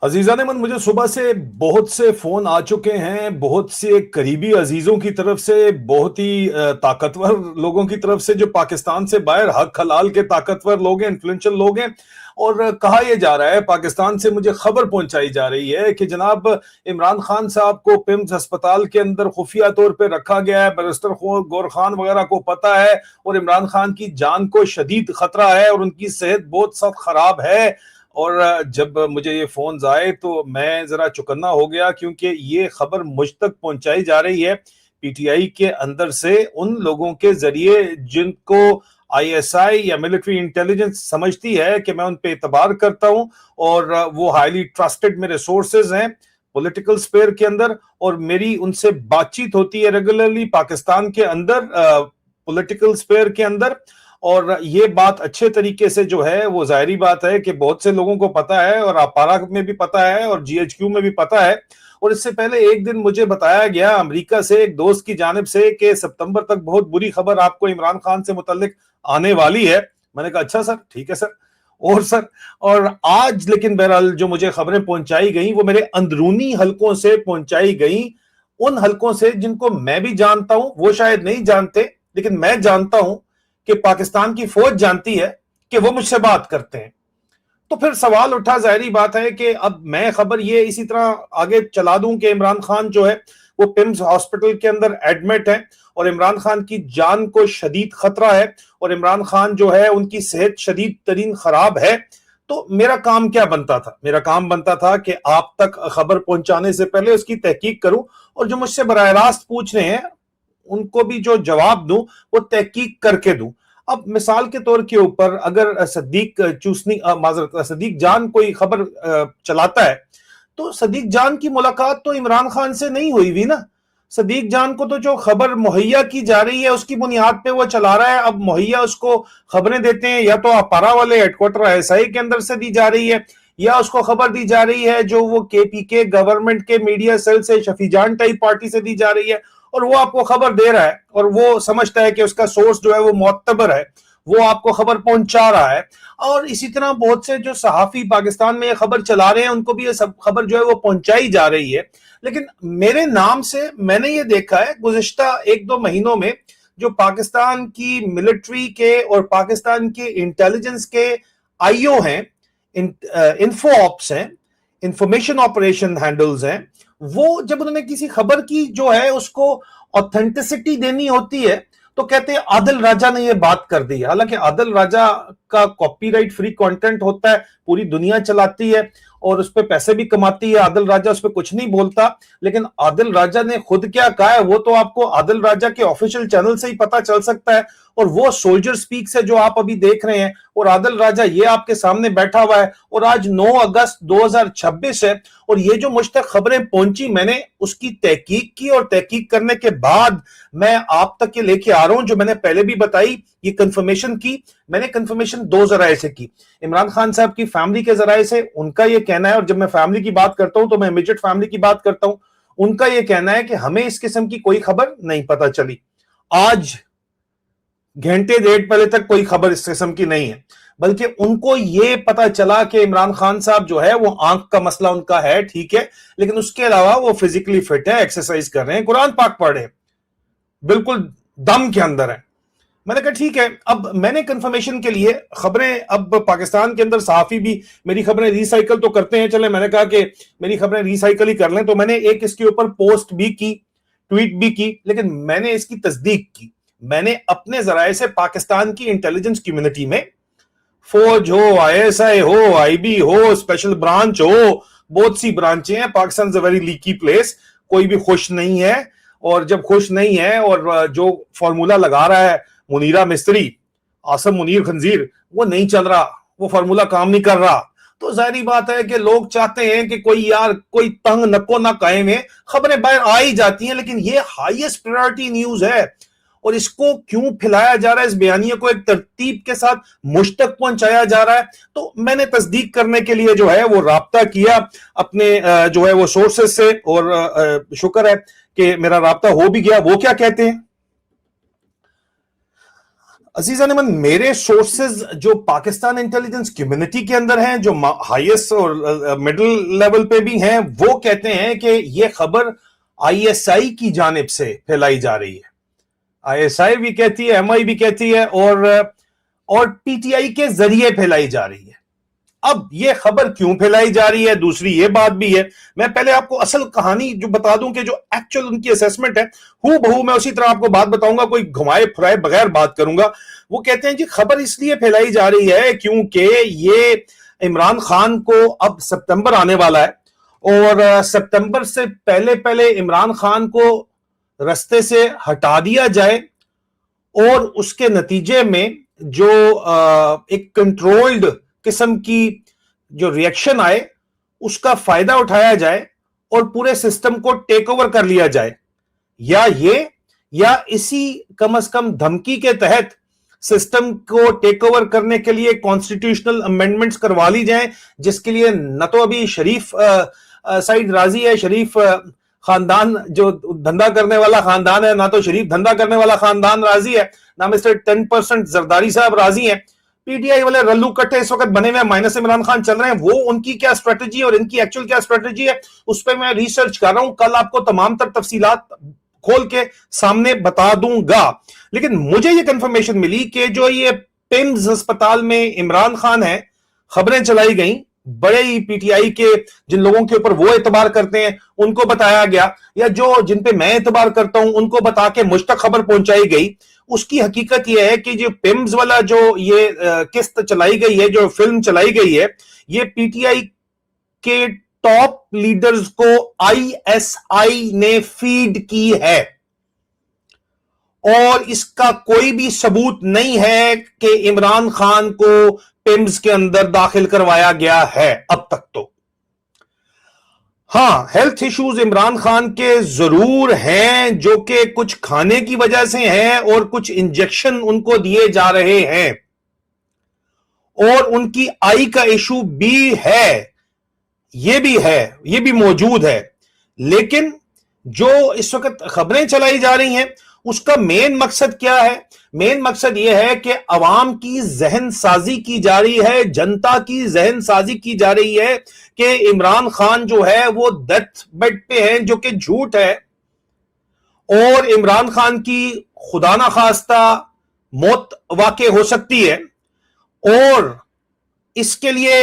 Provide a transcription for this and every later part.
عزیزان من، مجھے صبح سے بہت سے فون آ چکے ہیں، بہت سے قریبی عزیزوں کی طرف سے، بہت ہی طاقتور لوگوں کی طرف سے جو پاکستان سے باہر حق حلال کے طاقتور لوگ ہیں، انفلوئنشل لوگ ہیں، اور کہا یہ جا رہا ہے، پاکستان سے مجھے خبر پہنچائی جا رہی ہے کہ جناب عمران خان صاحب کو پمز ہسپتال کے اندر خفیہ طور پہ رکھا گیا ہے، بیرسٹر گور خان وغیرہ کو پتہ ہے، اور عمران خان کی جان کو شدید خطرہ ہے اور ان کی صحت بہت سخت خراب ہے۔ اور جب مجھے یہ فونز آئے تو میں ذرا چکنا ہو گیا، کیونکہ یہ خبر مجھ تک پہنچائی جا رہی ہے پی ٹی آئی کے اندر سے، ان لوگوں کے ذریعے جن کو آئی ایس آئی یا ملٹری انٹیلیجنس سمجھتی ہے کہ میں ان پہ اعتبار کرتا ہوں، اور وہ ہائیلی ٹرسٹڈ میرے سورسز ہیں پولیٹیکل سپیئر کے اندر، اور میری ان سے بات چیت ہوتی ہے ریگولرلی پاکستان کے اندر پولیٹیکل سپیئر کے اندر۔ اور یہ بات اچھے طریقے سے جو ہے وہ ظاہری بات ہے کہ بہت سے لوگوں کو پتا ہے، اور اپارا میں بھی پتا ہے اور جی ایچ کیو میں بھی پتا ہے، اور اس سے پہلے ایک دن مجھے بتایا گیا امریکہ سے ایک دوست کی جانب سے کہ ستمبر تک بہت بری خبر آپ کو عمران خان سے متعلق آنے والی ہے۔ میں نے کہا اچھا سر، ٹھیک ہے سر۔ اور سر، اور آج لیکن بہرحال جو مجھے خبریں پہنچائی گئیں وہ میرے اندرونی حلقوں سے پہنچائی گئیں، ان حلقوں سے جن کو میں بھی جانتا ہوں، وہ شاید نہیں جانتے لیکن میں جانتا ہوں کہ پاکستان کی فوج جانتی ہے کہ وہ مجھ سے بات کرتے ہیں۔ تو پھر سوال اٹھا، ظاہری بات ہے کہ اب میں خبر یہ اسی طرح آگے چلا دوں کہ عمران خان جو ہے وہ پمز ہاسپٹل کے اندر ایڈمٹ ہے، اور عمران خان کی جان کو شدید خطرہ ہے، اور عمران خان جو ہے ان کی صحت شدید ترین خراب ہے۔ تو میرا کام کیا بنتا تھا؟ میرا کام بنتا تھا کہ آپ تک خبر پہنچانے سے پہلے اس کی تحقیق کروں، اور جو مجھ سے براہ راست پوچھ رہے ہیں ان کو بھی جو جواب دوں وہ تحقیق کر کے دوں۔ اب مثال کے طور کے اوپر اگر صدیق صدیق جان کوئی خبر چلاتا ہے تو صدیق جان کی ملاقات تو عمران خان سے نہیں ہوئی بھی نا۔ صدیق جان کو تو جو خبر مہیا کی جا رہی ہے اس کی بنیاد پہ وہ چلا رہا ہے۔ اب مہیا اس کو خبریں دیتے ہیں یا تو اپارا والے headquarter I S I کے اندر سے دی جا رہی ہے، یا اس کو خبر دی جا رہی ہے جو وہ کے پی کے گورنمنٹ کے میڈیا سیل سے شفیع جان ٹائپ پارٹی سے دی جا رہی ہے، اور وہ آپ کو خبر دے رہا ہے اور وہ سمجھتا ہے کہ اس کا سورس جو ہے وہ معتبر ہے، وہ آپ کو خبر پہنچا رہا ہے۔ اور اسی طرح بہت سے جو صحافی پاکستان میں یہ خبر چلا رہے ہیں ان کو بھی یہ سب خبر جو ہے وہ پہنچائی جا رہی ہے۔ لیکن میرے نام سے میں نے یہ دیکھا ہے گزشتہ ایک دو مہینوں میں جو پاکستان کی ملٹری کے اور پاکستان کے انٹیلیجنس کے آئی او ہیں، انفو آپس ہیں، انفارمیشن آپریشن ہینڈلز ہیں، وہ جب انہوں نے کسی خبر کی جو ہے اس کو اوتھینٹسٹی دینی ہوتی ہے تو کہتے ہیں عادل راجہ نے یہ بات کر دی۔ حالانکہ عادل راجہ کا کاپی رائٹ فری کنٹینٹ ہوتا ہے، پوری دنیا چلاتی ہے اور اس پہ پیسے بھی کماتی ہے، عادل راجہ اس پہ کچھ نہیں بولتا۔ لیکن عادل راجہ نے خود کیا کہا ہے وہ تو آپ کو عادل راجہ کے آفیشیل چینل سے ہی پتا چل سکتا ہے، اور وہ سولجر سپیک سے جو آپ ابھی دیکھ رہے ہیں، اور عادل راجہ یہ آپ کے سامنے بیٹھا ہوا ہے، اور آج 9 اگست 2026 ہے، اور یہ جو مجھ تک خبریں پہنچی میں نے اس کی تحقیق کی، اور تحقیق کرنے کے بعد میں آپ تک یہ لے کے آ رہا ہوں جو میں نے پہلے بھی بتائی۔ یہ کنفرمیشن کی، میں نے کنفرمیشن 2 ذرائع سے کی، عمران خان صاحب کی فیملی کے ذرائع سے، ان کا یہ کہنا ہے، اور جب میں فیملی کی بات کرتا ہوں تو میں امیجیٹ فیملی کی بات کرتا ہوں، ان کا یہ کہنا ہے کہ ہمیں اس قسم کی کوئی خبر نہیں پتا چلی، آج گھنٹے ڈیڑھ پہلے تک کوئی خبر اس قسم کی نہیں ہے، بلکہ ان کو یہ پتا چلا کہ عمران خان صاحب جو ہے وہ آنکھ کا مسئلہ ان کا ہے، ٹھیک ہے، لیکن اس کے علاوہ وہ فزیکلی فٹ ہے، ایکسرسائز کر رہے ہیں، قرآن پاک پڑھ رہے ہیں، بالکل دم کے اندر ہے۔ میں نے کہا ٹھیک ہے، اب میں نے کنفرمیشن کے لیے خبریں، اب پاکستان کے اندر صحافی بھی میری خبریں ریسائیکل تو کرتے ہیں، چلے میں نے کہا کہ میری خبریں ریسائیکل ہی کر لیں، تو میں نے ایک اس کے اوپر پوسٹ بھی کی، ٹویٹ بھی کی، لیکن میں نے اس کی تصدیق کی۔ میں نے اپنے ذرائع سے پاکستان کی انٹیلیجنس کمیونٹی میں، فوج ہو، آئی ایس آئی ہو، آئی بی ہو، اسپیشل برانچ ہو، بہت سی برانچیں ہیں، Pakistan is a very leaky place, کوئی بھی خوش نہیں ہے، اور جب خوش نہیں ہے اور جو فارمولا لگا رہا ہے منیرہ مستری، آصم منیر خنزیر، وہ نہیں چل رہا، وہ فارمولا کام نہیں کر رہا، تو ظاہری بات ہے کہ لوگ چاہتے ہیں کہ کوئی تنگ نکو نہ قائم ہے، خبریں باہر آ ہی جاتی ہیں، لیکن یہ ہائیسٹ پرائیورٹی نیوز ہے، اور اس کو کیوں پھیلایا جا رہا ہے، اس بیانیے کو ایک ترتیب کے ساتھ مجھ تک پہنچایا جا رہا ہے۔ تو میں نے تصدیق کرنے کے لیے جو ہے وہ رابطہ کیا اپنے جو ہے وہ سورسز سے، اور شکر ہے کہ میرا رابطہ ہو بھی گیا۔ وہ کیا کہتے ہیں؟ عزیزان من، میرے سورسز جو پاکستان انٹیلیجنس کمیونٹی کے اندر ہیں، جو ہائیسٹ اور مڈل لیول پہ بھی ہیں، وہ کہتے ہیں کہ یہ خبر آئی ایس آئی کی جانب سے پھیلائی جا رہی ہے. آئی ایس آئی بھی کہتی ہے، ایم آئی بھی کہتی ہے، اور پی ٹی آئی کے ذریعے پھیلائی جا رہی ہے. اب یہ خبر کیوں پھیلائی جا رہی ہے، دوسری یہ بات بھی ہے. میں پہلے آپ کو اصل کہانی جو بتا دوں کہ جو ایکچوئل ان کی اسیسمنٹ ہے، ہو بہو میں اسی طرح آپ کو بات بتاؤں گا، کوئی گھمائے پھرائے بغیر بات کروں گا. وہ کہتے ہیں جی خبر اس لیے پھیلائی جا رہی ہے کیونکہ یہ عمران خان کو اب سپتمبر آنے والا ہے، اور سپتمبر سے پہلے عمران خان کو رستے سے ہٹا دیا جائے، اور اس کے نتیجے میں جو ایک کنٹرولڈ قسم کی جو ریئیکشن آئے اس کا فائدہ اٹھایا جائے اور پورے سسٹم کو ٹیک اوور کر لیا جائے. یا اسی کم از کم دھمکی کے تحت سسٹم کو ٹیک اوور کرنے کے لیے کانسٹیٹیوشنل امینڈمنٹس کروا لی جائیں، جس کے لیے نہ تو ابھی شریف سائیڈ راضی ہے، شریف خاندان جو دھندا کرنے والا خاندان ہے، نہ تو شریف دھندا کرنے والا خاندان راضی ہے، نہ مسٹر 10% زرداری صاحب راضی ہیں. پی ٹی آئی والے رلو کٹے اس وقت بنے ہوئے مائنس عمران خان چل رہے ہیں. وہ ان کی کیا اسٹریٹجی ہے اور ان کی ایکچوئل کیا اسٹریٹجی ہے، اس پہ میں ریسرچ کر رہا ہوں. کل آپ کو تمام تر تفصیلات کھول کے سامنے بتا دوں گا. لیکن مجھے یہ کنفرمیشن ملی کہ جو یہ پیمز ہسپتال میں عمران خان ہے، خبریں چلائی گئیں، بڑے ہی پی ٹی آئی کے جن لوگوں کے اوپر وہ اعتبار کرتے ہیں ان کو بتایا گیا، یا جن پہ میں اعتبار کرتا ہوں ان کو بتا کے مجھ تک خبر پہنچائی گئی. اس کی حقیقت یہ ہے کہ جو پیمز والا جو یہ قسط چلائی گئی ہے، جو فلم چلائی گئی ہے، یہ پی ٹی آئی کے ٹاپ لیڈرز کو آئی ایس آئی نے فیڈ کی ہے، اور اس کا کوئی بھی ثبوت نہیں ہے کہ عمران خان کو پیمز کے اندر داخل کروایا گیا ہے اب تک. تو ہاں، ہیلتھ ایشوز عمران خان کے ضرور ہیں، جو کہ کچھ کھانے کی وجہ سے ہیں اور کچھ انجیکشن ان کو دیے جا رہے ہیں، اور ان کی آئی کا ایشو بھی ہے، یہ بھی موجود ہے. لیکن جو اس وقت خبریں چلائی جا رہی ہیں اس کا مین مقصد کیا ہے؟ مین مقصد یہ ہے کہ عوام کی ذہن سازی کی جا رہی ہے، جنتا کی ذہن سازی کی جا رہی ہے کہ عمران خان جو ہے وہ ڈیتھ بیڈ پہ ہیں، جو کہ جھوٹ ہے، اور عمران خان کی خدا نہ خواستہ موت واقع ہو سکتی ہے، اور اس کے لیے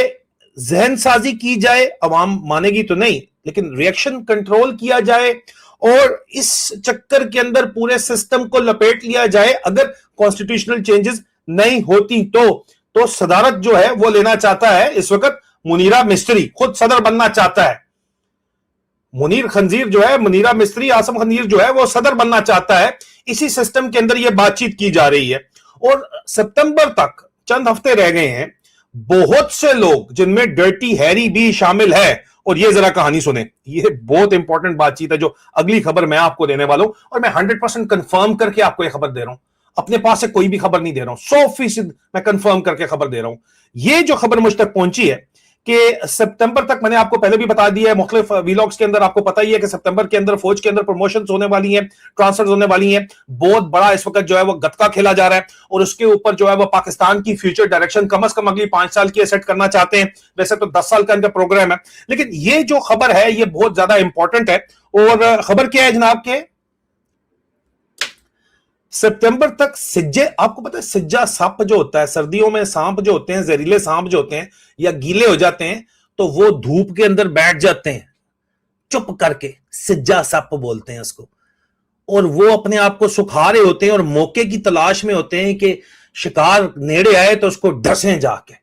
ذہن سازی کی جائے. عوام مانے گی تو نہیں، لیکن ریئیکشن کنٹرول کیا جائے، اور اس چکر کے اندر پورے سسٹم کو لپیٹ لیا جائے. اگر کانسٹیٹیوشنل چینجز نہیں ہوتی تو صدارت جو ہے وہ لینا چاہتا ہے اس وقت منیرہ مستری، خود صدر بننا چاہتا ہے. منیرہ مستری، آصم خنزیر جو ہے وہ صدر بننا چاہتا ہے. اسی سسٹم کے اندر یہ بات چیت کی جا رہی ہے، اور سپتمبر تک چند ہفتے رہ گئے ہیں. بہت سے لوگ جن میں ڈرٹی ہیری بھی شامل ہے، اور یہ ذرا کہانی سنیں، یہ بہت امپورٹنٹ بات چیت ہے جو اگلی خبر میں آپ کو دینے والا ہوں، اور میں 100% کنفرم کر کے آپ کو یہ خبر دے رہا ہوں. اپنے پاس سے کوئی بھی خبر نہیں دے رہا ہوں، 100% میں کنفرم کر کے خبر دے رہا ہوں. یہ جو خبر مجھ تک پہنچی ہے کہ سپتمبر تک، میں نے آپ کو پہلے بھی بتا دیا ہے مختلف ویلاگز کے اندر، آپ کو پتہ ہی ہے کہ سپتمبر کے اندر فوج کے اندر پروموشنز ہونے والی ہیں، ٹرانسفرز ہونے والی ہیں. بہت بڑا اس وقت جو ہے وہ گتکا کھیلا جا رہا ہے، اور اس کے اوپر جو ہے وہ پاکستان کی فیوچر ڈائریکشن کم از کم اگلی 5 سال کی سیٹ کرنا چاہتے ہیں. ویسے تو 10 سال کا ان کا پروگرام ہے، لیکن یہ جو خبر ہے یہ بہت زیادہ امپورٹنٹ ہے. اور خبر کیا ہے جناب کے سپتمبر تک سجے، آپ کو پتا ہے سجا سانپ جو ہوتا ہے، سردیوں میں سانپ جو ہوتے ہیں، زہریلے سانپ جو ہوتے ہیں یا گیلے ہو جاتے ہیں تو وہ دھوپ کے اندر بیٹھ جاتے ہیں چپ کر کے، سجا سانپ بولتے ہیں اس کو، اور وہ اپنے آپ کو سکھا رہے ہوتے ہیں اور موقع کی تلاش میں ہوتے ہیں کہ شکار نیڑے آئے تو اس کو ڈسیں جا کے.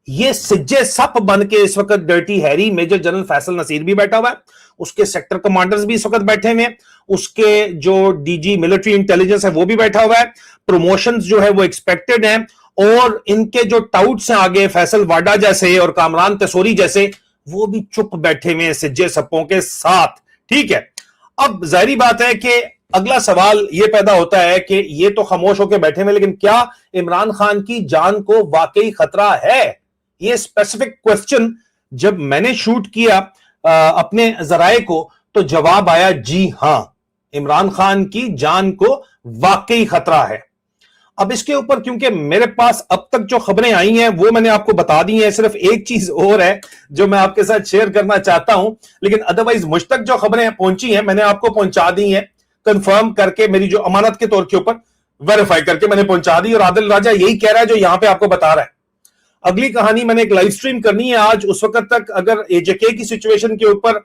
یہ سجے سپ بن کے اس وقت Dirty Harry, major general Faisal Naseer بھی بیٹھا ہوا ہے، اس کے سیکٹر کمانڈرز بھی اس وقت بیٹھے ہوئے ہیں، اس کے جو ڈی جی ملٹری انٹیلیجنس ہے وہ بھی بیٹھا ہوا ہے. پروموشنز جو ہے وہ ایکسپیکٹڈ ہیں، اور ان کے جو ٹاؤٹس ہیں آگے، فیصل واڈا جیسے اور کامران تسوری جیسے، وہ بھی چپ بیٹھے ہوئے ہیں سجے سپوں کے ساتھ. ٹھیک ہے، اب ظاہری بات ہے کہ اگلا سوال یہ پیدا ہوتا ہے کہ یہ تو خاموش ہو کے بیٹھے ہوئے، لیکن کیا عمران خان کی جان کو واقعی خطرہ ہے؟ یہ اسپیسیفک کوسچن جب میں نے شوٹ کیا اپنے ذرائع کو تو جواب آیا جی ہاں، عمران خان کی جان کو واقعی خطرہ ہے. اب اس کے اوپر کیونکہ میرے پاس اب تک جو خبریں آئی ہیں وہ میں نے آپ کو بتا دی ہیں، صرف ایک چیز اور ہے جو میں آپ کے ساتھ شیئر کرنا چاہتا ہوں، لیکن ادروائز مجھ تک جو خبریں پہنچی ہیں میں نے آپ کو پہنچا دی ہیں، کنفرم کر کے، میری جو امانت کے طور کے اوپر ویریفائی کر کے میں نے پہنچا دی، اور عادل راجہ یہی کہہ رہا ہے جو یہاں پہ آپ کو بتا رہا ہے۔ اگلی کہانی میں نے ایک لائیو سٹریم کرنی ہے آج، اس وقت تک اگر اے جے کے کی سچویشن کے اوپر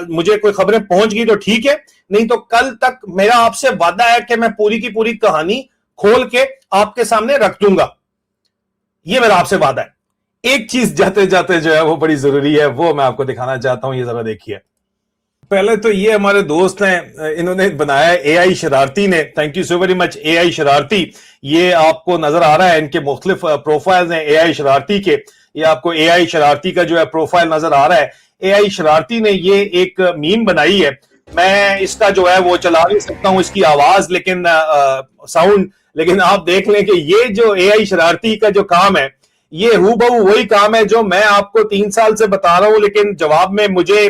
مجھے کوئی خبریں پہنچ گئی تو ٹھیک ہے، نہیں تو کل تک میرا آپ سے وعدہ ہے کہ میں پوری کی پوری کہانی کھول کے آپ کے سامنے رکھ دوں گا، یہ میرا آپ سے وعدہ ہے۔ ایک چیز جاتے جاتے جو ہے وہ بڑی ضروری ہے، وہ میں آپ کو دکھانا چاہتا ہوں، یہ ذرا دیکھیے۔ پہلے تو یہ ہمارے دوست ہیں، انہوں نے بنایا اے آئی شرارتی نے، thank you so very much A I شرارتی، یہ آپ کو نظر آ رہا ہے، ان کے مختلف پروفائلز ہیں اے آئی شرارتی کے، یہ آپ کو اے آئی شرارتی کا جو ہے پروفائل نظر آ رہا ہے۔ اے آئی شرارتی نے یہ ایک میم بنائی ہے، میں اس کا جو ہے وہ چلا نہیں سکتا ہوں اس کی آواز لیکن ساؤنڈ، لیکن آپ دیکھ لیں کہ یہ جو اے آئی شرارتی کا جو کام ہے یہ ہو بہو وہی کام ہے جو میں آپ کو 3 سال سے بتا رہا ہوں، لیکن جواب میں مجھے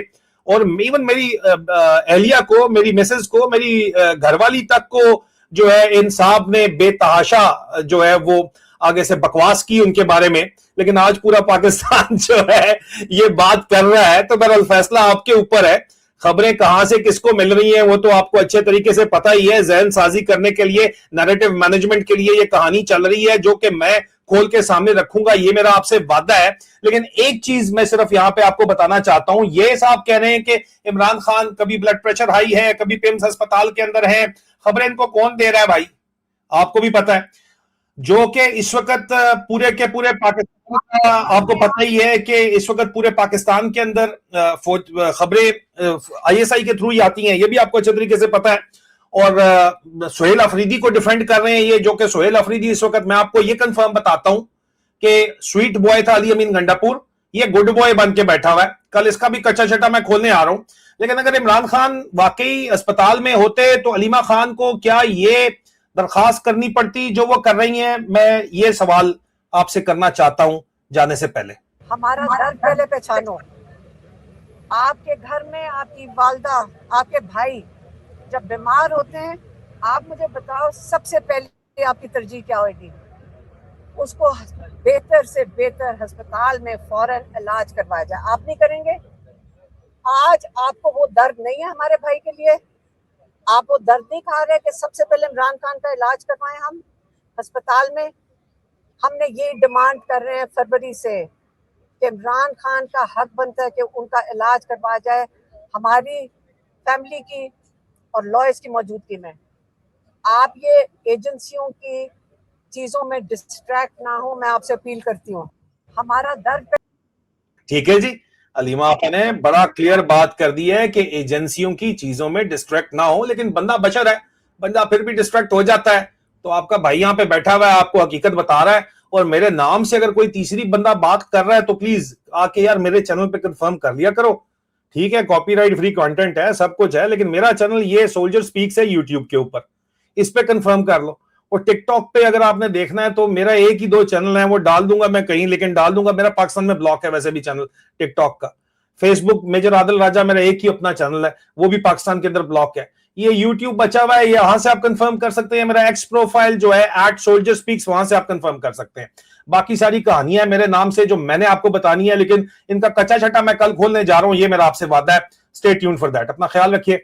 اور ایون میری اہلیہ کو، میری مسز کو، میری گھر والی تک کو جو ہے ان صاحب نے بے تحاشا جو ہے وہ آگے سے بکواس کی ان کے بارے میں، لیکن آج پورا پاکستان جو ہے یہ بات کر رہا ہے، تو بہرحال فیصلہ آپ کے اوپر ہے۔ خبریں کہاں سے کس کو مل رہی ہیں وہ تو آپ کو اچھے طریقے سے پتہ ہی ہے، ذہن سازی کرنے کے لیے، نیریٹو مینجمنٹ کے لیے یہ کہانی چل رہی ہے جو کہ میں کھول کے سامنے رکھوں گا، یہ میرا آپ سے وعدہ ہے۔ لیکن ایک چیز میں صرف یہاں پہ آپ کو بتانا چاہتا ہوں، یہ صاحب کہہ رہے ہیں کہ عمران خان کبھی بلڈ پریشر ہائی ہے، کبھی پیمز ہسپتال کے اندر ہے، خبریں ان کو کون دے رہا ہے بھائی؟ آپ کو بھی پتا ہے، جو کہ اس وقت پورے کے پورے پاکستان کا آپ کو پتہ ہی ہے کہ اس وقت پورے پاکستان کے اندر خبریں آئی ایس آئی کے تھرو ہی آتی ہیں، یہ بھی آپ کو اچھے طریقے سے پتا ہے، اور سہیل افریدی کو ڈیفینڈ کر رہے ہیں یہ، جو کہ سہیل افریدی اس وقت میں آپ کو یہ کنفرم بتاتا ہوں کہ سویٹ بوائے تھا علی امین گنڈا پور، یہ گڈ بوائے بن کے بیٹھا ہوا ہے، کل اس کا بھی کچا چٹا میں کھولنے آ رہا ہوں۔ لیکن اگر عمران خان واقعی اسپتال میں ہوتے تو علیمہ خان کو کیا یہ درخواست کرنی پڑتی جو وہ کر رہی ہیں؟ میں یہ سوال آپ سے کرنا چاہتا ہوں جانے سے پہلے۔ ہمارا درد پہلے پہچانو، آپ کے گھر میں آپ کی والدہ، آپ کے بھائی جب بیمار ہوتے ہیں، آپ مجھے بتاؤ سب سے پہلے آپ کی ترجیح کیا ہوئے گی؟ اس کو بہتر سے بہتر ہسپتال میں فوراً علاج کروایا جائے، آپ نہیں کریں گے؟ آج آپ کو وہ درد نہیں ہے ہمارے بھائی کے لیے، آپ وہ درد نہیں کھا رہے کہ سب سے پہلے عمران خان کا علاج کروائیں ہم ہسپتال میں؟ ہم نے یہ ڈیمانڈ کر رہے ہیں فروری سے کہ عمران خان کا حق بنتا ہے کہ ان کا علاج کروایا جائے ہماری فیملی کی اور لائرز کی موجودگی میں۔ آپ یہ ایجنسیوں کی چیزوں میں ڈسٹریکٹ نہ ہو، میں آپ سے اپیل کرتی ہوں، ہمارا درد۔ ٹھیک ہے جی، علیمہ آپا نے بڑا کلیئر بات کر دی ہے کہ ایجنسیوں کی چیزوں میں ڈسٹریکٹ نہ ہو، لیکن بندہ بشر ہے، بندہ پھر بھی ڈسٹریکٹ ہو جاتا ہے۔ تو آپ کا بھائی یہاں پہ بیٹھا ہوا ہے، آپ کو حقیقت بتا رہا ہے، اور میرے نام سے اگر کوئی تیسری بندہ بات کر رہا ہے تو پلیز آ کے یار میرے چینل پہ کنفرم کر لیا کرو، ٹھیک ہے؟ کاپی رائٹ فری کانٹینٹ ہے، سب کچھ ہے، لیکن میرا چینل یہ سولجر سپیکس ہے یوٹیوب کے اوپر، اس پہ کنفرم کر لو۔ اور ٹک ٹاک پہ اگر آپ نے دیکھنا ہے تو میرا ایک ہی 2 چینل ہیں، وہ ڈال دوں گا میں کہیں، لیکن ڈال دوں گا، میرا پاکستان میں بلاک ہے ویسے بھی چینل ٹک ٹاک کا۔ فیس بک میجر عادل راجہ میرا ایک ہی اپنا چینل ہے، وہ بھی پاکستان کے اندر بلاک ہے۔ یہ یوٹیوب بچا ہوا ہے، یہاں سے آپ کنفرم کر سکتے ہیں، میرا ایکس پروفائل جو ہے @soldierspeaks، وہاں سے آپ کنفرم کر سکتے ہیں۔ باقی ساری کہانیاں میرے نام سے جو میں نے آپ کو بتانی ہے، لیکن ان کا کچا چھٹا میں کل کھولنے جا رہا ہوں، یہ میرا آپ سے وعدہ ہے۔ اسٹے ٹیون فار دیٹ، اپنا خیال رکھیے۔